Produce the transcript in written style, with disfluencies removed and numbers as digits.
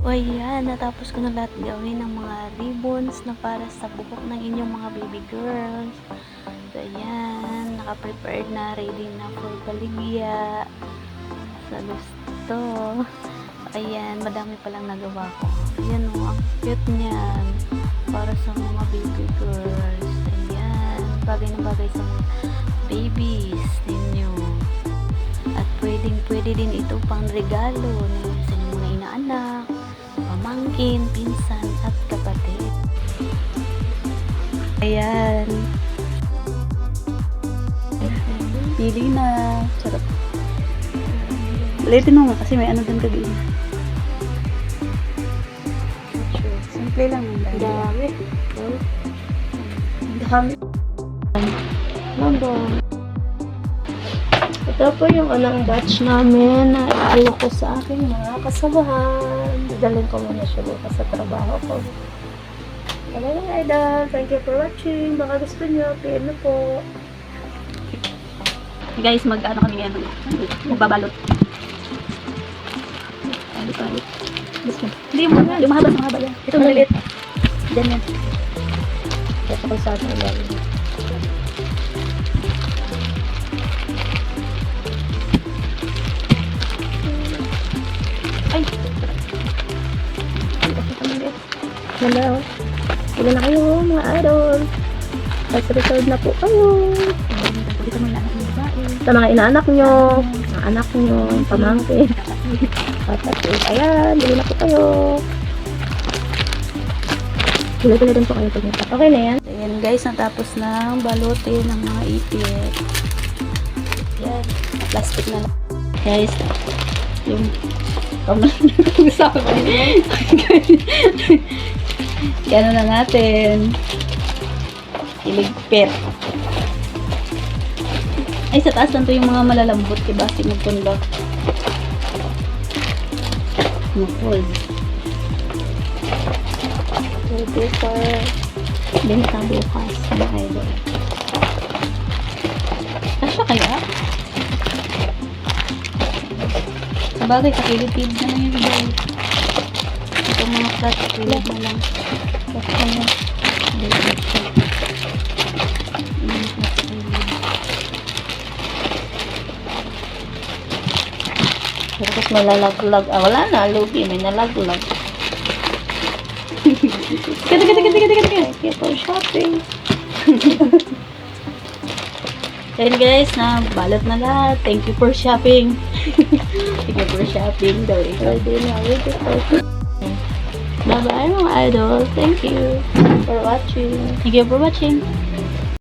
O ayan, natapos ko na lahat gawin ng mga ribbons na para sa buhok ng inyong mga baby girls. So ayan, naka-prepared na, ready na for baligya sa gusto. Ayan, madami palang nagawa ko. Ayan o, ang cute niyan para sa mga baby girls. Ayan, bagay na bagay sa mga babies ninyo. At pwede din ito pang regalo sa inyong mga inaanak, pamangkin, pinsan, at kapatid. Ayan. Pili na. Charot. Ulitin mo nga kasi may ano doon gabi. Simple lang. Dami. Dami. Ito po yung anong batch namin na iiwan ko sa aking mga kasamahan. Dadalhin ko muna siya bukas sa trabaho ko. Hello mga idol, thank you for watching. Baka gusto nyo, PM na po. Guys, mag-ano kami ngayon? Magbabalot. Balot. Hindi mo nga. Yung mahaba yan. Ito maliit. Diyan yan. Ito ko sa akin ilalim. Ay! Hello. Pula na kayo mga idol. Reserve na po kayo. Dito mo lang ang babae. Sa mga inaanak nyo, mga anak nyo, pamangkin. Kapatid. Ayan, bili na po kayo. Bili din po kayo pag okay na yan. Ayan guys, natapos na balutin ng mga ipit. Yan, plastic na lang. Guys, yung sabi. Gano'n na natin. Iligpit. Ay, sa taas lang to yung mga malalambot. Diba? Sinugpunlok. Mafold. Ready for Binita bukas. Mga idol. Kasya kaya? Sabagay, kakilipid na lang yung guys. Itong mga flat, kakilid na lang. Kasya na. tapos malalaglag. Ah, wala na. Lugi. May nalaglag. Kata. Thank you for shopping. Ayun guys, na balot na lahat. Thank you for shopping. Thank you for shopping. Ready na. Ready for Bye bye mga idol. Thank you watching. Thank you for watching.